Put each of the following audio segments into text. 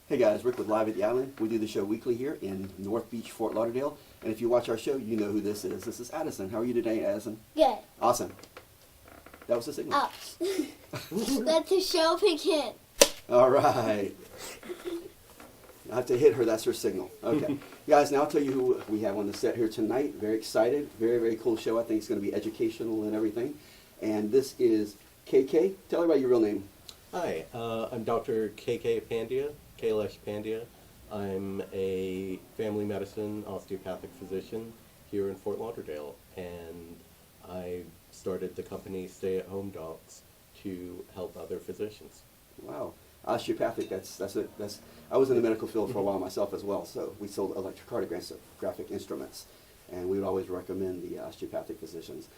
Hey guys, Rick with Live at the Island. We do the show weekly here in North Beach, Fort Lauderdale. And if you watch our show, you know who this is. This is Addison. How are you today, Addison? Good. Awesome. That was the signal. Oh. Let the show begin. All right. I have to hit her. That's her signal. Okay. Guys, now I'll tell you who we have on the set here tonight. Very excited. Very, very cool show. I think it's going to be educational and everything. And this is KK. Tell everybody your real name. Hi, I'm Dr. Kaylesh Pandya. I'm a family medicine osteopathic physician here in Fort Lauderdale, and I started the company Stay at Home Docs to help other physicians. Wow. Osteopathic, that's it. I was in the medical field for a while myself as well, so we sold electrocardiographic instruments, and we would always recommend the osteopathic physicians.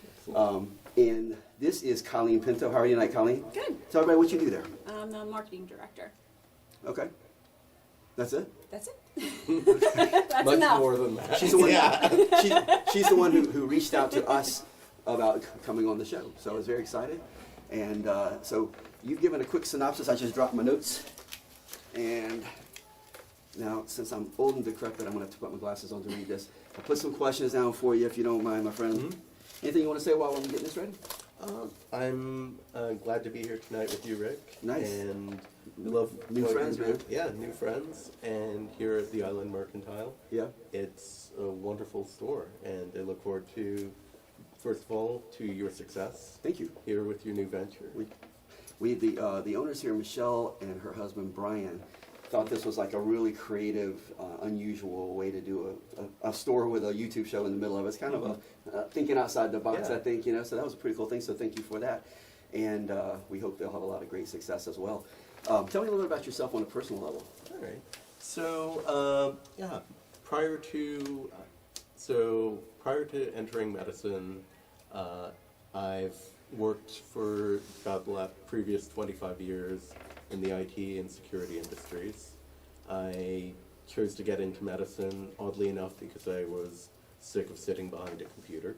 And this is Colleen Pinto. How are you tonight, Colleen? Good. Tell everybody what you do there. I'm the marketing director. Okay. That's it? That's it. That's Much enough. more than that. She's the one, she's the one who reached out to us about coming on the show, so I was very excited. And so you've given a quick synopsis. I just dropped my notes. And now, since I'm old and decrepit, I'm going to have to put my glasses on to read this. I'll put some questions down for you, if you don't mind, my friend. Mm-hmm. Anything you want to say while I'm getting this ready? I'm glad to be here tonight with you, Rick. Nice. And love New what friends, you're man. doing. Yeah, new friends. And here at the Island Mercantile, Yeah. it's a wonderful store, and I look forward to, first of all, to your success Thank you. here with your new venture. The owners here, Michelle and her husband Brian, thought this was like a really creative, unusual way to do a store with a YouTube show in the middle of it. It's kind of a thinking outside the box, Yeah. I think, so that was a pretty cool thing, so thank you for that. And we hope they'll have a lot of great success as well. Tell me a little bit about yourself on a personal level. All right. So, prior to entering medicine, I've worked for about the previous 25 years in the IT and security industries. I chose to get into medicine, oddly enough, because I was sick of sitting behind a computer.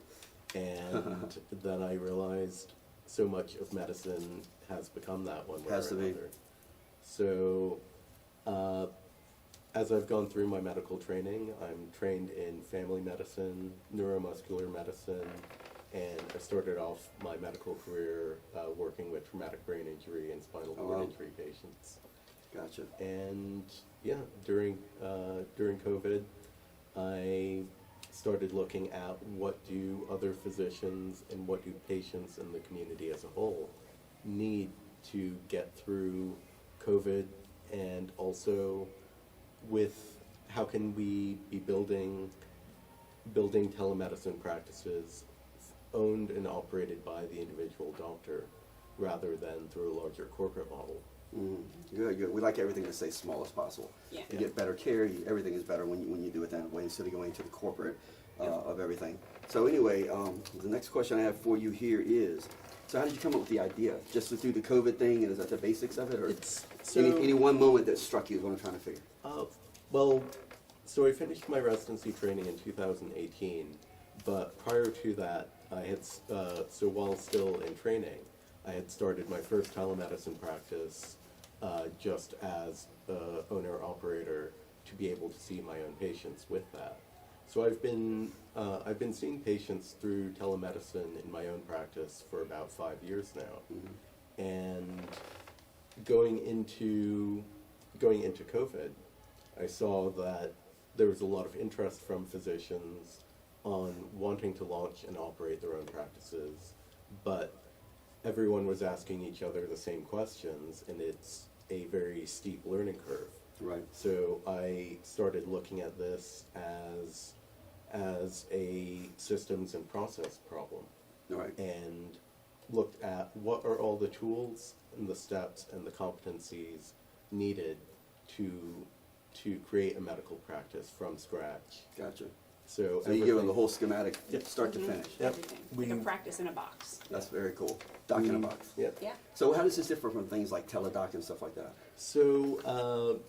And then I realized so much of medicine has become that one way Has to or be. another. So, as I've gone through my medical training, I'm trained in family medicine, neuromuscular medicine, and I started off my medical career working with traumatic brain injury and spinal cord wow. injury patients. Gotcha. And yeah, during COVID, I started looking at what do other physicians and what do patients in the community as a whole need to get through COVID, and also with how can we be building telemedicine practices owned and operated by the individual doctor rather than through a larger corporate model. Good, good. We like everything to stay small as possible. Yeah. You get better care. Everything is better when you do it that way instead of going to the corporate of everything. So anyway, the next question I have for you here is, so how did you come up with the idea? Just to do the COVID thing, and is that the basics of it, or any one moment that struck you is what I'm trying to figure? Well, so I finished my residency training in 2018, but prior to that, I had, so while still in training, I had started my first telemedicine practice just as owner-operator to be able to see my own patients with that. So I've been seeing patients through telemedicine in my own practice for about 5 years now. Mm-hmm. And going into COVID, I saw that there was a lot of interest from physicians on wanting to launch and operate their own practices, but everyone was asking each other the same questions, and it's a very steep learning curve. Right. So I started looking at this as a systems and process problem. Right. And looked at what are all the tools and the steps and the competencies needed to create a medical practice from scratch. Gotcha. So So you give them the whole schematic, Yep. start to finish. Yep. Everything. Like a practice in a box. That's very cool. Doc in a box. Yep. Yeah. So how does this differ from things like teledoc and stuff like that? So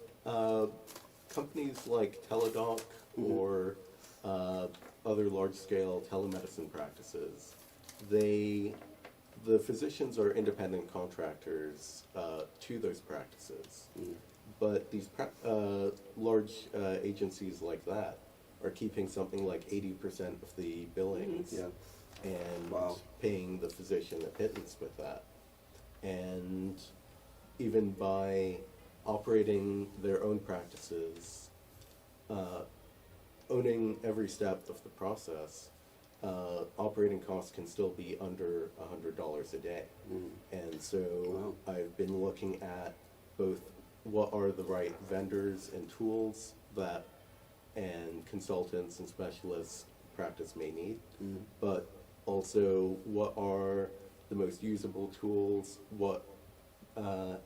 companies like Teladoc or other large-scale telemedicine practices, the physicians are independent contractors to those practices. but these large agencies like that are keeping something like 80% of the billings Yeah. and Wow. paying the physician a pittance with that. And even by operating their own practices, owning every step of the process, operating costs can still be under $100 a day. And so Wow. I've been looking at both what are the right vendors and tools that and consultants and specialists practice may need, but also what are the most usable tools,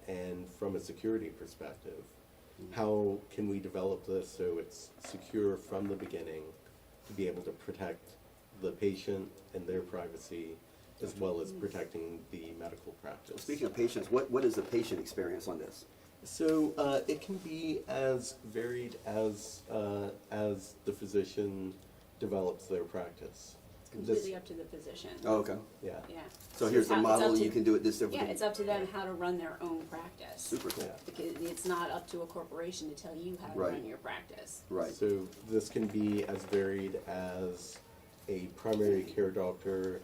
and from a security perspective, how can we develop this so it's secure from the beginning to be able to protect the patient and their privacy, as well as protecting the medical practice. Speaking of patients, what is the patient experience on this? So it can be as varied as the physician develops their practice. Completely up to the physician. Oh, okay. Yeah. Yeah. So here's it's the how- it's model, up and to- you can do it this Yeah, different. it's up to them how to run their own practice. Super cool. Yeah. Because it's not up to a corporation to tell you how to Right. run your practice. Right. So this can be as varied as a primary care doctor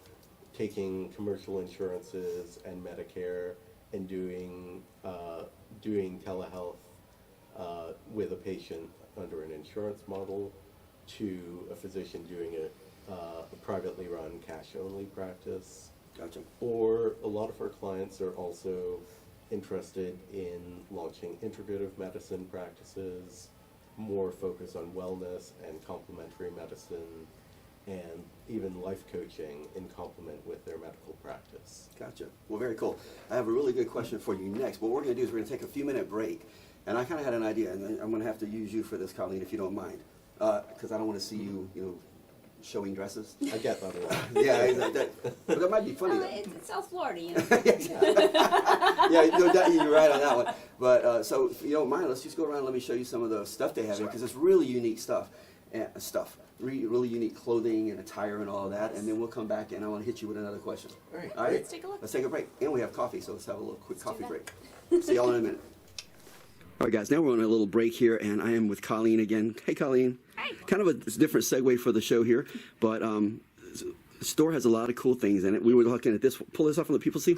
taking commercial insurances and Medicare and doing telehealth with a patient under an insurance model, to a physician doing a privately run cash-only practice. Gotcha. Or a lot of our clients are also interested in launching integrative medicine practices, more focus on wellness and complementary medicine, and even life coaching in complement with their medical practice. Gotcha. Well, very cool. I have a really good question for you next. What we're going to do is we're going to take a few minute break. And I kind of had an idea, and I'm going to have to use you for this, Colleen, if you don't mind. Because I don't want to see you, showing dresses. I get that a lot. Yeah, but that might be funny, Oh, though. it's South Florida, you know. Yeah, no doubt you're right on that one. But so if you don't mind, let's just go around and let me show you some of the stuff they have here, because it's really unique stuff. Really unique clothing and attire and all of that. And then we'll come back and I want to hit you with another question. All right. All right? Let's take a look. Let's take a break. And we have coffee, so let's have a little quick do coffee that. break. See y'all in a minute. All right, guys, now we're on a little break here, and I am with Colleen again. Hey, Colleen. Hey. Kind of a different segue for the show here, but the store has a lot of cool things in it. We were looking at this. Pull this off and let people see.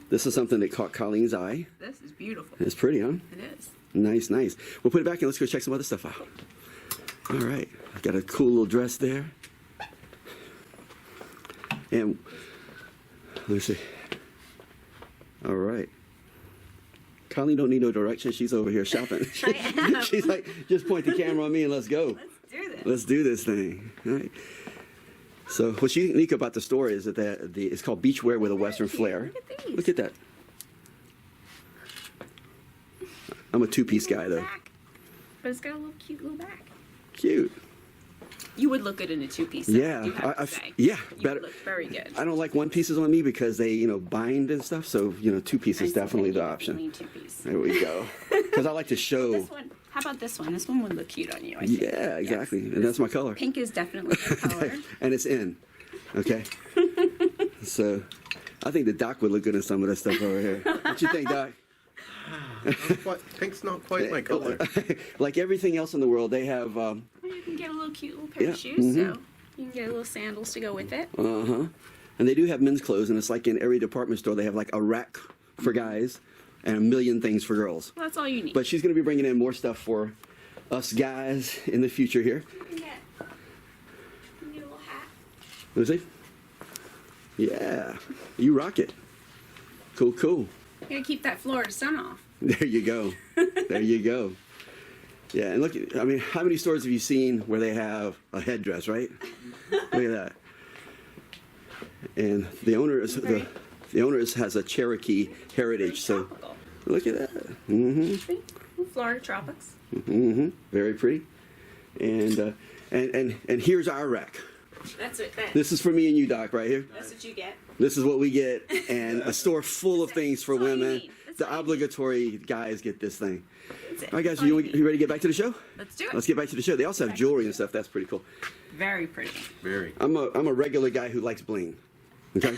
This is something that caught Colleen's eye. This is beautiful. It's pretty, huh? It is. Nice, nice. We'll put it back and let's go check some other stuff out. All right, I got a cool little dress there. And let me see. All right. Colleen don't need no direction. She's over here shopping. I am. She's like, just point the camera on me and let's go. Let's do this. Let's do this thing. All right. So what's unique about the store is that it's called Beachwear with a Western flair. Look at these. Look at that. I'm a two-piece guy, though. Back. But it's got a little cute little back. Cute. You would look good in a two-piece. Yeah, You have to I- say. yeah, You better. would look very good. I don't like one pieces on me because they, bind and stuff. So, two piece is definitely the option. Two-piece. There we go. Because I like to show. This one. How about this one? This one would look cute on you. I think. Yeah, Yes. exactly. And that's my color. Pink is definitely the color. And it's in. Okay. So, I think the Doc would look good in some of that stuff over here. What you think, Doc? Pink's not quite my color. Like everything else in the world, they have. Well, you can get a little cute little pair Yeah, of shoes, so you can get a little sandals to go with it. And they do have men's clothes, and it's like in every department store they have like a rack for guys and a million things for girls. Well, that's all you need. But she's going to be bringing in more stuff for us guys in the future here. You can get a little hat. Let me see. Yeah, you rock it. Cool, cool. You gotta keep that Florida sun off. There you go. There you go. Yeah, and look, how many stores have you seen where they have a headdress, right? Look at that. And the owner has a Cherokee heritage, so Tropical. look at that. Mm-hmm. Florida tropics. Mm-hmm. Very pretty. And here's our rack. That's it. This is for me and you, Doc, right here. That's what you get. This is what we get, and a store full of things for That's all you women. need. That's The all you need. obligatory guys get this thing. That's it. All right, guys, That's all you ready to get back to the show? Let's do it. Let's get back to the show. They also have jewelry and stuff. That's pretty cool. Very pretty. Very. I'm a regular guy who likes bling. Okay,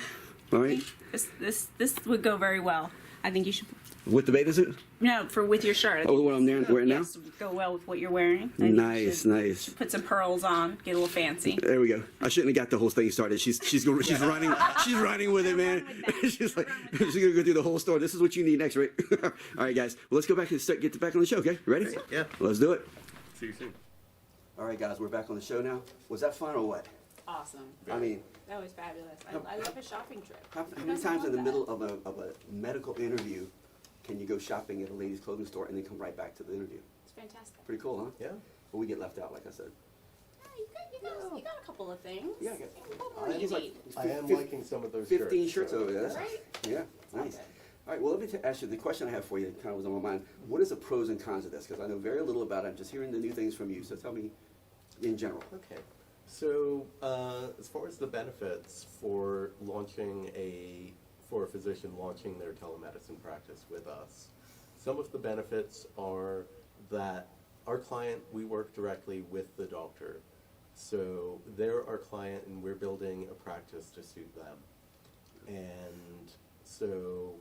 all right. This would go very well. I think you should With the bathing suit? No, with your shirt. Oh, what I'm wearing now? Yes, go well with what you're wearing. And you Nice, should nice. put some pearls on, get a little fancy. There we go. I shouldn't have got the whole thing started. She's running with it, man. She's like, she's gonna go through the whole store. This is what you need next, right? All right, guys. Well, let's go back and get back on the show. Okay, ready? Yeah. Let's do it. See you soon. All right, guys, we're back on the show now. Was that fun or what? Awesome. I mean, That was fabulous. I love a shopping trip. how Who many doesn't times in love the that? middle of a medical interview can you go shopping at a ladies' clothing store and then come right back to the interview? It's fantastic. Pretty cool, huh? Yeah. But we get left out, like I said. Yeah, you got a couple of things. Yeah, I got- What more do you like- need? I am Fif- liking some of those 15 shirts. shirts so- over there. Right? Yeah, nice. All right, well, let me ask you, the question I have for you kind of was on my mind. What is the pros and cons of this? Because I know very little about it. I'm just hearing the new things from you. So tell me in general. Okay. So, as far as the benefits for for a physician launching their telemedicine practice with us, some of the benefits are that our client, we work directly with the doctor. So they're our client and we're building a practice to suit them. And so,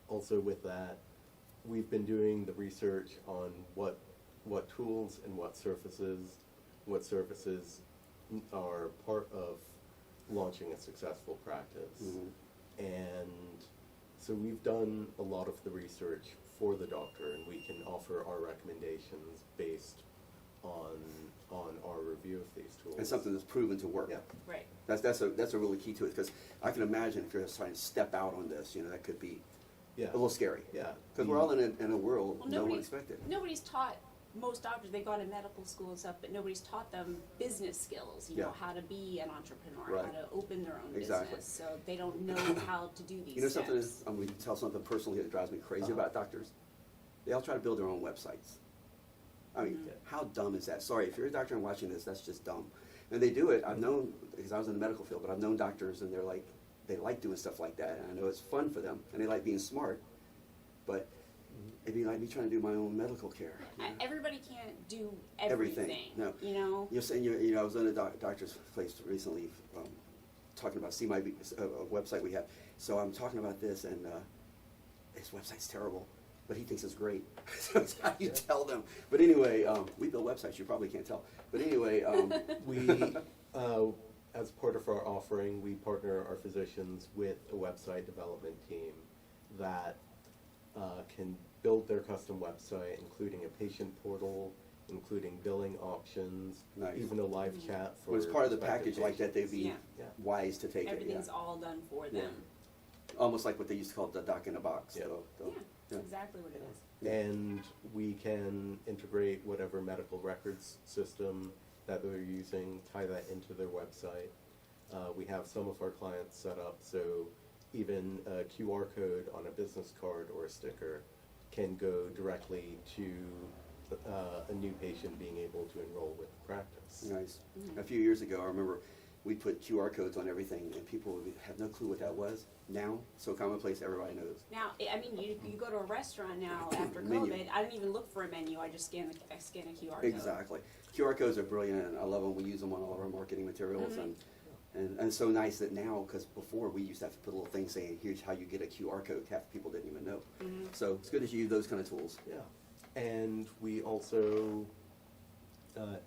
also with that, we've been doing the research on what tools and what services are part of launching a successful practice. Mhm. And so we've done a lot of the research for the doctor, and we can offer our recommendations based on our review of these tools. And something that's proven to work. Yeah. Right. That's a really key to it, because I can imagine if you're just trying to step out on this, that could be Yeah. a little scary. Yeah. Because we're all in a world Well, no one nobody's- expected. Nobody's taught, most doctors, they go to medical school and stuff, but nobody's taught them business skills, Yeah. how to be an entrepreneur, Right. how to open their own Exactly. business. So they don't know how to do these You know something, steps. I'm going to tell something personally that drives me crazy Uh-huh. about doctors? They all try to build their own websites. I mean, Yeah. how dumb is that? Sorry, if you're a doctor and watching this, that's just dumb. And they do it, I've known, because I was in the medical field, but I've known doctors and they like doing stuff like that. And I know it's fun for them and they like being smart, but it'd be like me trying to do my own medical care. Everybody can't do Everything, everything, no. you know? You're saying, I was in a doctor's place recently, talking about, see my a website we have. So I'm talking about this, and his website's terrible, but he thinks it's great. So it's how you tell them. But anyway, we build websites, you probably can't tell. But anyway, We, as part of our offering, we partner our physicians with a website development team that can build their custom website, including a patient portal, including billing options, Nice. even a live chat for. when it's part of the prospective package like that, they'd be Yeah. Yeah. wise to take it. Everything's Yeah. all done for them. Almost like what they used to call the doc in a box. Yeah. Yeah, Yeah. that's exactly what it is. And we can integrate whatever medical records system that they're using, tie that into their website. We have some of our clients set up so even a QR code on a business card or a sticker can go directly to a new patient being able to enroll with the practice. Nice. A few years ago, I remember we put QR codes on everything, and people would have no clue what that was. Now, so commonplace, everybody knows. Now, I mean, you go to a restaurant now after Menu. COVID, I don't even look for a menu, I just scan a QR code. Exactly. QR codes are brilliant, and I love them. We use them on all of our marketing materials, Mm-hmm. and it's so nice that now, because before we used to have to put a little thing saying, here's how you get a QR code. Half the people didn't even know. Mm-hmm. So it's good that you use those kind of tools. Yeah, and we also,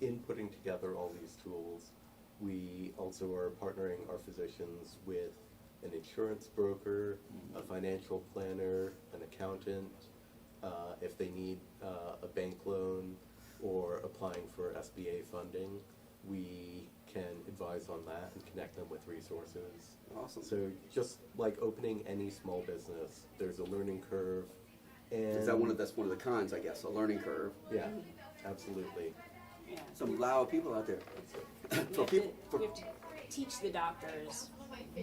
in putting together all these tools, we also are partnering our physicians with an insurance broker, a financial planner, an accountant, if they need a bank loan or applying for SBA funding, we can advise on that and connect them with resources. Awesome. So just like opening any small business, there's a learning curve, and That's one of the cons, I guess, a learning curve. yeah, absolutely. Yeah. Some loud people out there. We For have people, to teach the doctors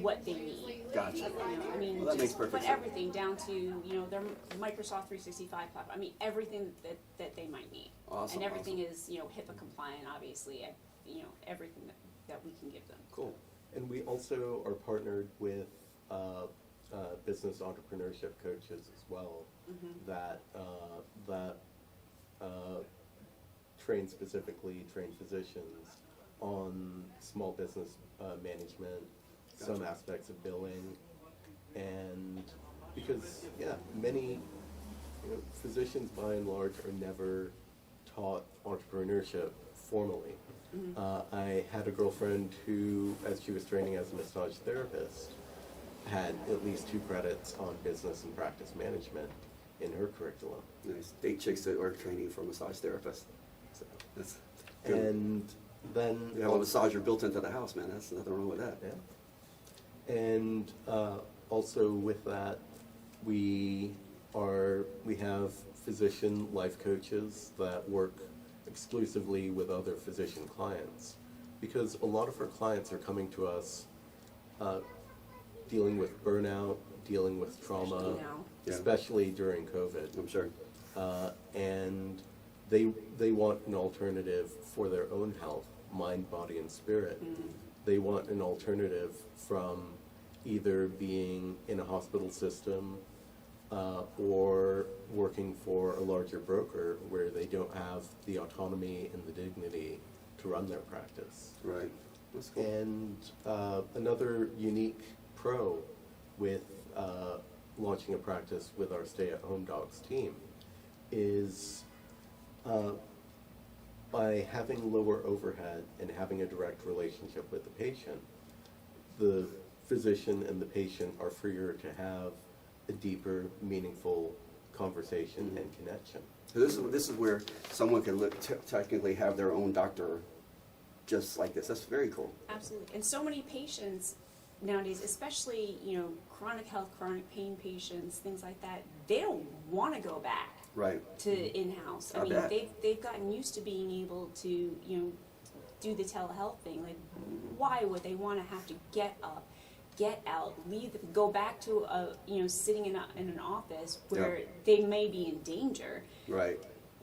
what they need. Gotcha. You know, I mean, Well, that makes just perfect put sense. everything down to, their Microsoft 365 platform. I mean, everything that they might need. Awesome, And everything awesome. is, HIPAA compliant, obviously, everything that we can give them. Cool. And we also are partnered with business entrepreneurship coaches as well that train physicians on small business management, some aspects of billing, and because, yeah, many physicians by and large are never taught entrepreneurship formally. I had a girlfriend who, as she was training as a massage therapist, had at least 2 credits on business and practice management in her curriculum. Nice. Date chicks that are training for massage therapists. So that's good. And then You have a massager built into the house, man. That's nothing wrong with that. yeah. And also with that, we have physician life coaches that work exclusively with other physician clients, because a lot of our clients are coming to us dealing with burnout, dealing with trauma, Especially now. Yeah. especially during COVID. I'm sure. And they want an alternative for their own health, mind, body, and spirit. They want an alternative from either being in a hospital system or working for a larger broker where they don't have the autonomy and the dignity to run their practice. Right. That's cool. And another unique pro with launching a practice with our stay-at-home docs team is by having lower overhead and having a direct relationship with the patient, the physician and the patient are freer to have a deeper, meaningful conversation and connection. So this is where someone can technically have their own doctor just like this. That's very cool. Absolutely. And so many patients nowadays, especially, chronic health, chronic pain patients, things like that, they don't want to go back Right. to in-house. I bet. They've gotten used to being able to, do the telehealth thing. Like, why would they want to have to get up, get out, leave, go back to sitting in an office where they may be in danger? Right.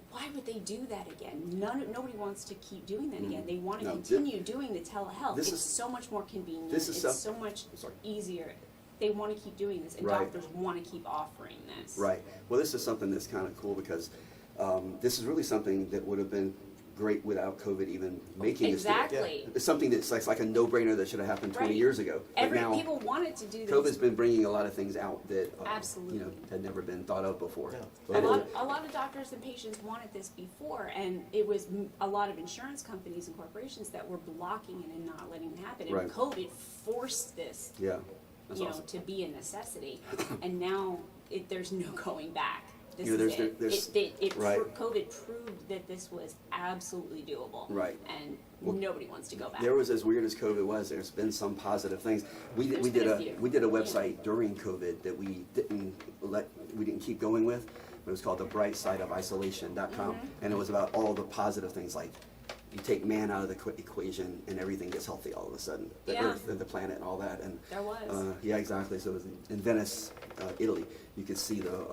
Why would they do that again? Nobody wants to keep doing that again. They want to No, continue doing the telehealth. this It's is- so much more convenient. this is It's some- so much sorry. easier. They want to keep doing this, and Right. doctors want to keep offering this. Right. Well, this is something that's kind of cool because this is really something that would have been great without COVID even making this. Exactly. It's something that's like a no-brainer that should have happened 20 Right. years ago. But now, People wanted to do this. COVID's been bringing a lot of things out that Absolutely. had never been thought of before. Yeah. A lot of doctors and patients wanted this before, and it was a lot of insurance companies and corporations that were blocking it and not letting it happen. And Right. COVID forced this, Yeah. That's awesome. to be a necessity. And now there's no going back. This You know, is there's- it. right. COVID proved that this was absolutely doable. Right. And Well, nobody wants to go back. There was, as weird as COVID was, there's been some positive things. We There's did been a a few. we did a website during COVID that we didn't keep going with. It was called thebrightsideofisolation.com, and it was about all the positive things, like you take man out of the equation and everything gets healthy all of a sudden. The Yeah. Earth and the planet and all that. And There was. yeah, exactly. So it was in Venice, Italy. You could see the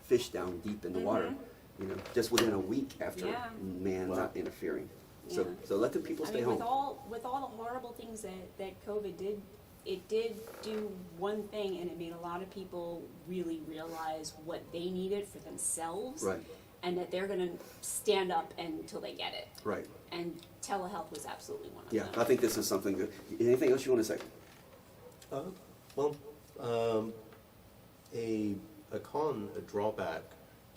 fish down deep in the water. Just within a week after Yeah. man Wow. not interfering. So Yeah. so let the people stay home. with all the horrible things that COVID did, it did do one thing, and it made a lot of people really realize what they needed for themselves. Right. And that they're gonna stand up until they get it. Right. And telehealth was absolutely one of Yeah, them. I think this is something good. Anything else you want to say? Well, a drawback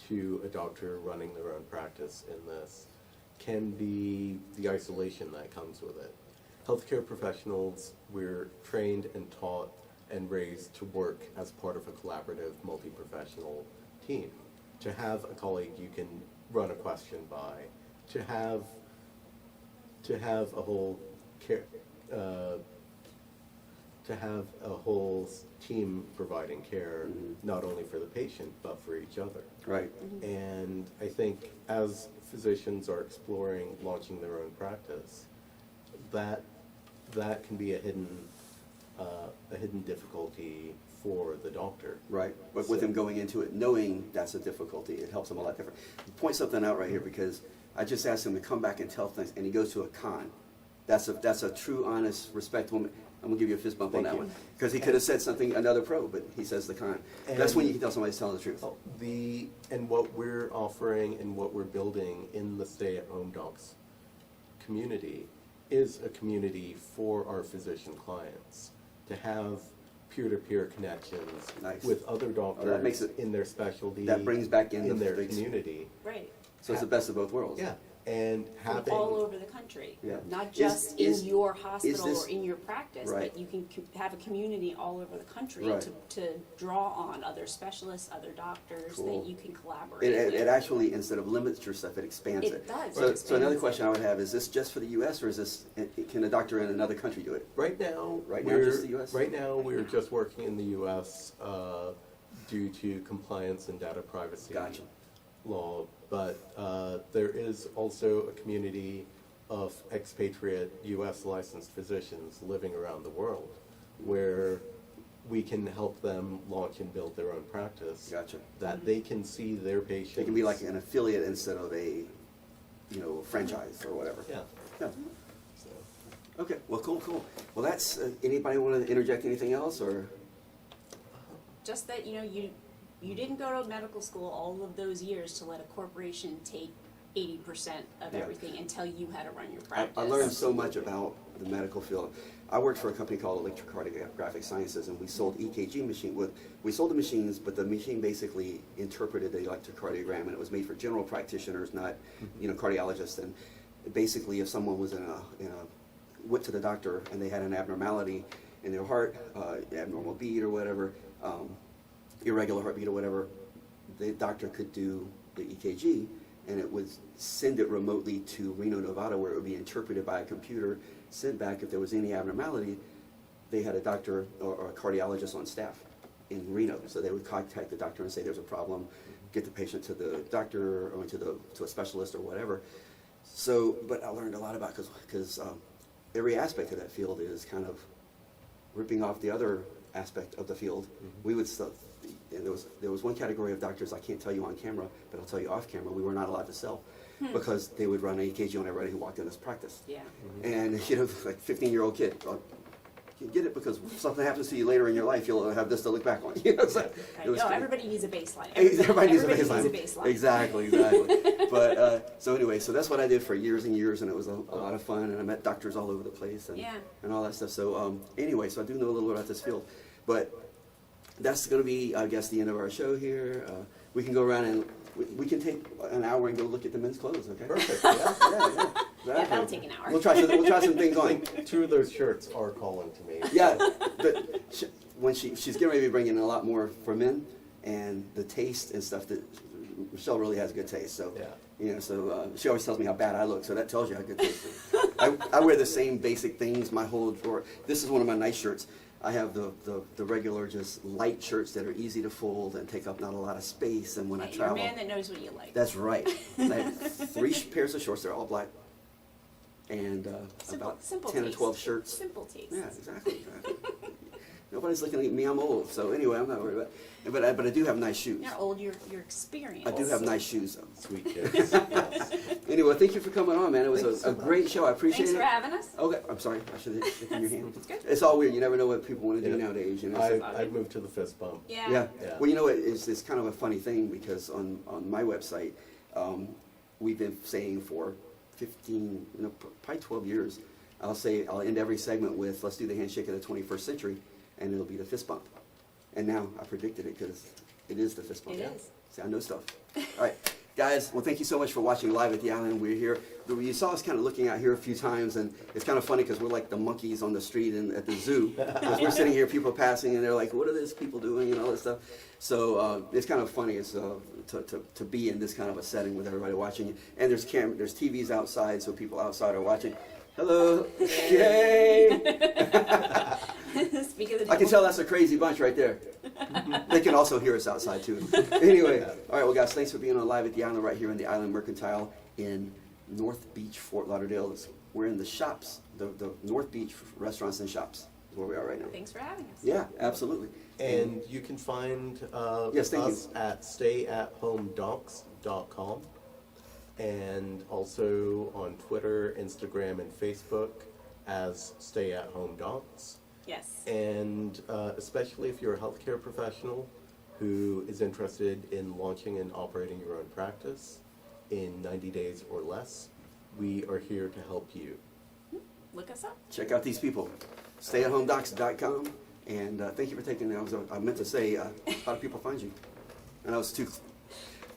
to a doctor running their own practice in this can be the isolation that comes with it. Healthcare professionals, we're trained and taught and raised to work as part of a collaborative, multi-professional team. To have a colleague you can run a question by, to have a whole care, to have a whole team providing care, not only for the patient, but for each other. Right. And I think as physicians are exploring launching their own practice, that can be a hidden difficulty for the doctor. Right. But with him going into it, knowing that's a difficulty, it helps him a lot different. Point something out right here, because I just asked him to come back and tell things, and he goes to a con. That's a true, honest, respectful. I'm gonna give you a fist bump on Thank that you. one, because he could have said something another pro, but he says the con. That's when you can tell somebody's telling the truth. And what we're offering and what we're building in the stay-at-home docs community is a community for our physician clients, to have peer-to-peer connections Nice. with other doctors that makes it- in their specialty, That brings back in the their big- community. Right. So it's the best of both worlds. Yeah, and From having all over the country. Yeah. Not Is- just is- in your hospital this- or in your practice, Right. but you can have a community all over the country Right. to draw on other specialists, other doctors Cool. that you can collaborate It with. actually, instead of limits your stuff, it expands it. It does, So, it so another expands question I would have, is this just for the U.S. or is this, can a doctor in another country do it? right now, Right now, we're just the US? right now we're just working in the U.S. Due to compliance and data privacy Gotcha. law, but there is also a community of expatriate U.S. licensed physicians living around the world, where we can help them launch and build their own practice. Gotcha. That they can see their patients. It can be like an affiliate instead of a, franchise or whatever. Yeah. Yeah. So. Okay, well, cool. Well, that's, anybody want to interject anything else, or? Just that, you didn't go to medical school all of those years to let a corporation take 80% of Yeah. everything and tell you how to run your I practice. learned so much about the medical field. I worked for a company called Electrocardiographic Sciences, and we sold EKG machine. We sold the machines, but the machine basically interpreted the electrocardiogram, and it was made for general practitioners, not cardiologists. And basically, if someone was went to the doctor and they had an abnormality in their heart, abnormal beat or whatever, irregular heartbeat or whatever, the doctor could do the EKG, and it would send it remotely to Reno, Nevada, where it would be interpreted by a computer, sent back. If there was any abnormality, they had a doctor or a cardiologist on staff in Reno, so they would contact the doctor and say there's a problem, get the patient to the doctor or to a specialist or whatever. So, but I learned a lot about, because every aspect of that field is kind of ripping off the other aspect of the field. We would still, and there was one category of doctors I can't tell you on camera, but I'll tell you off camera, we were not allowed to sell because they would run an EKG on everybody who walked in this practice. Yeah. And like 15-year-old kid, you get it because if something happens to you later in your life, you'll have this to look back on. So Right. it was No, crazy. everybody needs a baseline. Everybody needs a Everybody baseline. needs a baseline. Exactly. But so anyway, so that's what I did for years and years, and it was a lot of fun, and I met doctors all over the place and all that stuff. So anyway, so I do know a little bit about this field, but that's going to be, I guess, the end of our show here. We can go around and we can take an hour and go look at the men's clothes. Okay. Perfect. Yeah. Yeah, that'll take an hour. We'll try some things I on. think 2 of those shirts are calling to me. Yeah, but when she's getting ready to bring in a lot more for men, and the taste and stuff, that Michelle really has good taste. So Yeah. so she always tells me how bad I look, so that tells you how good taste is. I wear the same basic things my whole drawer. This is one of my nice shirts. I have the regular, just light shirts that are easy to fold and take up not a lot of space. And when I You're a travel, man that knows what you like. that's right. I have 3 pairs of shorts. They're all black, and about simple 10 taste. or 12 shirts. Simple taste. Yeah, exactly. Nobody's looking at me. I'm old, so anyway, I'm not worried about it. But I do have nice shoes. You're not old, you're experienced. I do have nice shoes. Sweet kids. Yes. Anyway, thank you for coming on, man. It was Thank you so a great show. I appreciate Thanks it. for having us. Okay, I'm sorry. I should have taken your hand. It's good. It's all weird. You never know what people want to do Yeah. nowadays. So- I've moved to the fist bump. Yeah. Yeah. Yeah. Well, it's kind of a funny thing because on my website, we've been saying for 15, probably 12 years, I'll end every segment with, let's do the handshake of the 21st century, and it'll be the fist bump. And now I predicted it because it is the fist bump. It Yeah. is. See, I know stuff. All right. Guys, well, thank you so much for watching Live at the Island. We're here. You saw us kind of looking out here a few times, and it's kind of funny because we're like the monkeys on the street and at the zoo. Because we're sitting here, people are passing, and they're like, what are these people doing, and all this stuff. So it's kind of funny to be in this kind of a setting with everybody watching. And there's TVs outside, so people outside are watching. Hello. Yay. Speak of the I can devil. tell that's a crazy bunch right there. They can also hear us outside too. Anyway, all right, well guys, thanks for being on Live at the Island right here in the Island Mercantile in North Beach, Fort Lauderdale. We're in the shops, the North Beach restaurants and shops is where we are right now. Thanks for having us. Yeah, absolutely. And you can find Yes, thank us at stayathomedocs.com, and also on Twitter, Instagram, and Facebook as Stay at Home Docs. Yes. And especially if you're a healthcare professional who is interested in launching and operating your own practice in 90 days or less, we are here to help you. Look us up. Check out these people. Stayathomedocs.com And thank you for taking it. I meant to say, how do people find you? And I was too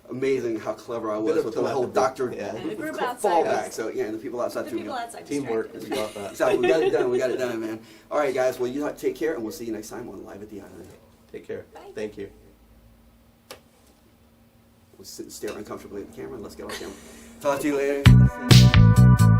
amazing how clever I was Bit of with the whole telepathy. doctor Yeah. And the group outside fallback. was- So yeah, and the people outside The too. people outside Teamwork, distracted. we got that. Exactly. We got it done. We got it done, man. All right, guys. Well, you take care, and we'll see you next time on Live at the Island. Take care. Bye. Thank you. We'll sit and stare uncomfortably at the camera. Let's get on camera. Talk to you later.